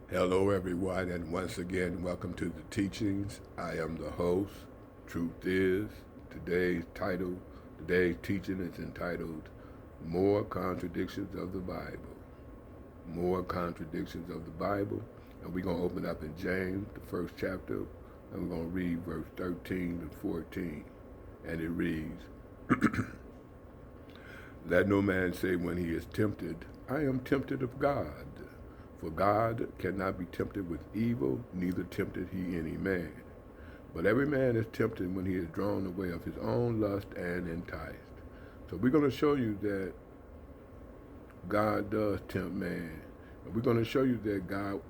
Hello, everyone, and once again, welcome to the teachings. I am the host. Truth is, today's title, today's teaching is entitled More Contradictions of the Bible. More Contradictions of the Bible. And we're going to open up in James, the first chapter, and we're going to read verse 13 and 14. And it reads, Let no man say when he is tempted, I am tempted of God. For God cannot be tempted with evil, neither tempted he any man. But every man is tempted when he is drawn away of his own lust and enticed. So we're going to show you that God does tempt man. And we're going to show you that God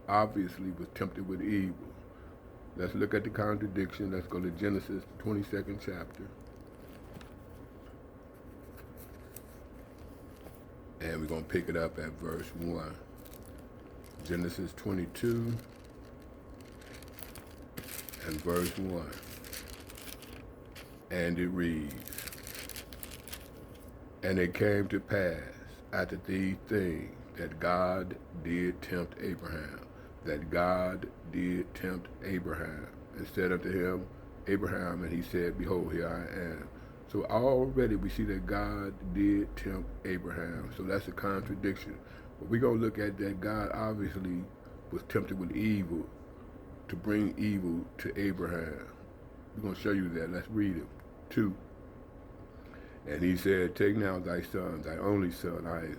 obviously was tempted with evil. Let's look at the contradiction. Let's go to Genesis, the 22nd chapter. And we're going to pick it up at verse 1. Genesis 22 and verse 1. And it reads, And it came to pass after these things that God did tempt Abraham, that God did tempt Abraham, and said unto him, Abraham, and he said, Behold, here I am. So already we see that God did tempt Abraham. So that's a contradiction. But we're going to look at that God obviously was tempted with evil to bring evil to Abraham. We're going to show you that. Let's read it. 2. And he said, Take now thy son, thy only son, Isaac,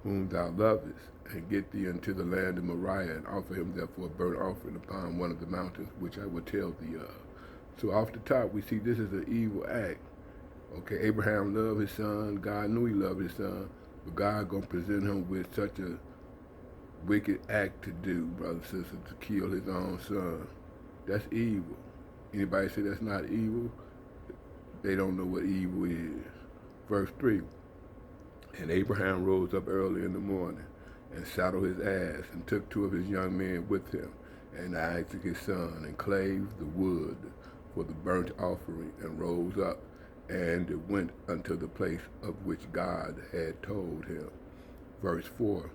whom thou lovest, and get thee unto the land of Moriah, and offer him therefore a burnt offering upon one of the mountains, which I will tell thee of. So off the top, we see this is an evil act. Okay, Abraham loved his son. God knew he loved his son. But God going to present him with such a wicked act to do, brothers and sisters, to kill his own son. That's evil. Anybody say that's not evil? They don't know what evil is. Verse 3. And Abraham rose up early in the morning and saddled his ass and took two of his young men with him and Isaac his son and clave the wood for the burnt offering and rose up and went unto the place of which God had told him. Verse 4.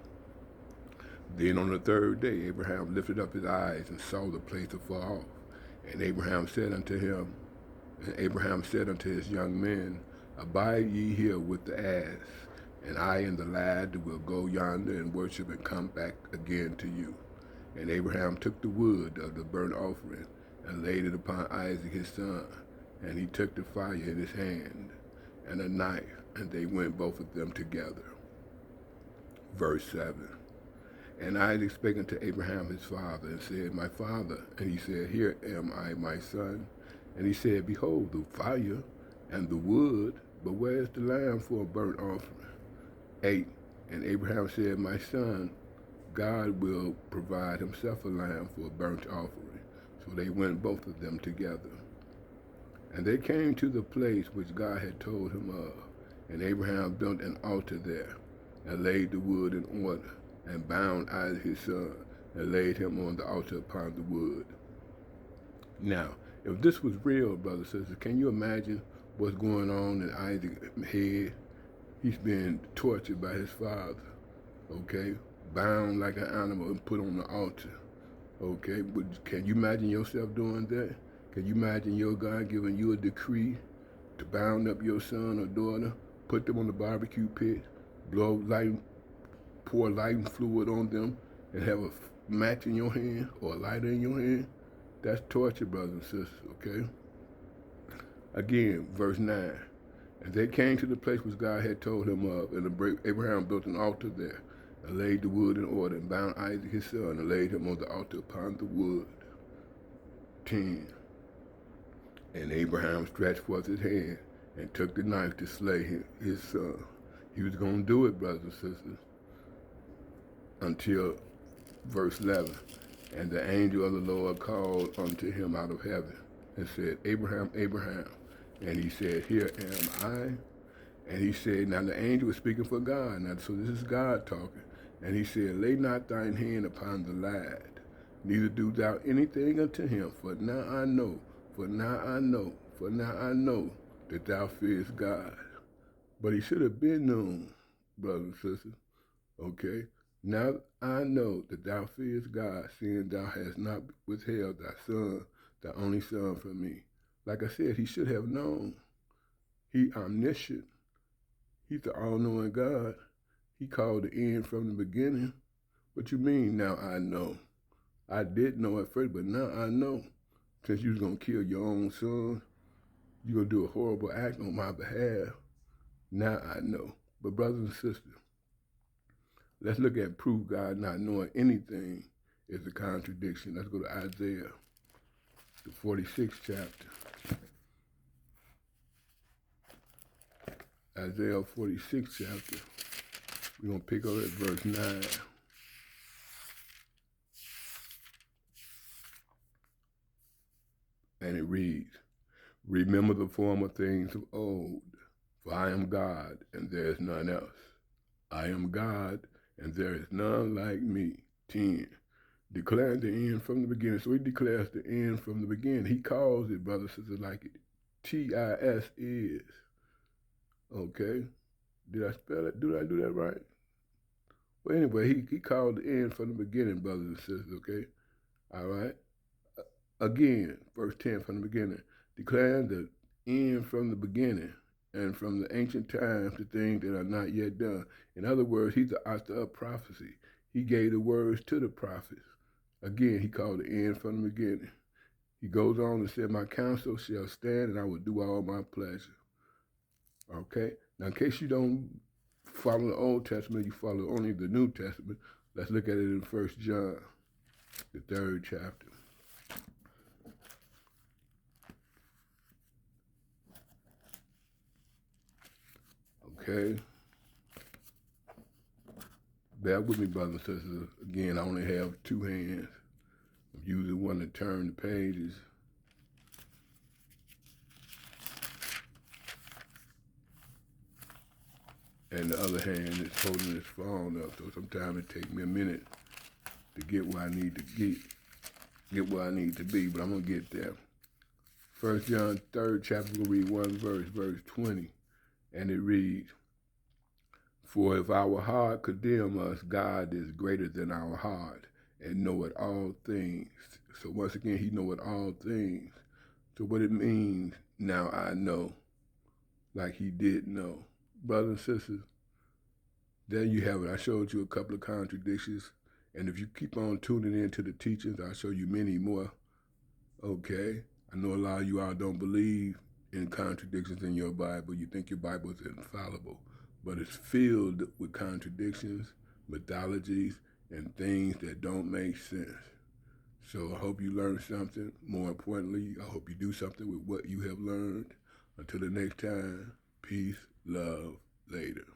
Then on the third day Abraham lifted up his eyes and saw the place afar off. And Abraham said unto his young men, Abide ye here with the ass, and I and the lad will go yonder and worship and come back again to you. And Abraham took the wood of the burnt offering and laid it upon Isaac his son. And he took the fire in his hand and a knife, and they went both of them together. Verse 7. And Isaac spake unto Abraham his father, and said, My father. And he said, Here am I, my son. And he said, Behold, the fire and the wood, but where is the lamb for a burnt offering? 8. And Abraham said, My son, God will provide himself a lamb for a burnt offering. So they went both of them together. And they came to the place which God had told him of. And Abraham built an altar there, and laid the wood in order, and bound Isaac his son, and laid him on the altar upon the wood. Now, if this was real, brothers and sisters, can you imagine what's going on in Isaac's head? He's being tortured by his father, okay? Bound like an animal and put on the altar, okay? But can you imagine yourself doing that? Can you imagine your God giving you a decree to bound up your son or daughter, put them on the barbecue pit, pour lighting fluid on them, and have a match in your hand or a lighter in your hand? That's torture, brothers and sisters, okay? Again, verse 9. And they came to the place which God had told him of, and Abraham built an altar there, and laid the wood in order, and bound Isaac his son, and laid him on the altar upon the wood. 10. And Abraham stretched forth his hand, and took the knife to slay his son. He was going to do it, brothers and sisters, until verse 11. And the angel of the Lord called unto him out of heaven, and said, Abraham, Abraham. And he said, Here am I. And he said, now the angel was speaking for God. Now, so this is God talking. And he said, Lay not thine hand upon the lad, neither do thou anything unto him. For now I know that thou fearest God. But he should have been known, brothers and sisters, okay? Now I know that thou fearest God, seeing thou hast not withheld thy son, thy only son from me. Like I said, he should have known. He omniscient. He's the all-knowing God. He called the end from the beginning. What you mean, now I know? I did know at first, but now I know. Since you was going to kill your own son, you're going to do a horrible act on my behalf. Now I know. But brothers and sisters, let's look at proof God not knowing anything is a contradiction. Let's go to Isaiah, the 46th chapter. Isaiah 46th chapter. We're going to pick up at verse 9. And it reads, remember the former things of old, for I am God, and there is none else. I am God, and there is none like me. 10. Declaring the end from the beginning. So he declares the end from the beginning. He calls it, brothers and sisters, like it TIS is. Okay? Did I spell it? Did I do that right? Well, anyway, he called the end from the beginning, brothers and sisters, okay? All right? Again, verse 10 from the beginning, declaring the end from the beginning and from the ancient times the things that are not yet done. In other words, he's the author of prophecy. He gave the words to the prophets. Again, he called the end from the beginning. He goes on and said, my counsel shall stand and I will do all my pleasure. Okay? Now, in case you don't follow the Old Testament, you follow only the New Testament, let's look at it in 1 John, the 3rd chapter. Okay? Bear with me, brothers and sisters. Again, I only have two hands. I'm using one to turn the pages. And the other hand is holding this phone up, so sometimes it takes me a minute to get where I need to get where I need to be, but I'm gonna get there. 1 John 3rd chapter, we'll read one verse, verse 20, and it reads, for if our heart condemn us, God is greater than our heart and knoweth all things. So once again, he knoweth all things. So what it means, now I know, like he did know. Brothers and sisters, there you have it. I showed you a couple of contradictions. And if you keep on tuning into the teachings, I'll show you many more. Okay? I know a lot of you all don't believe in contradictions in your Bible. You think your Bible is infallible. But it's filled with contradictions, mythologies, and things that don't make sense. So I hope you learned something. More importantly, I hope you do something with what you have learned. Until the next time, peace, love, later.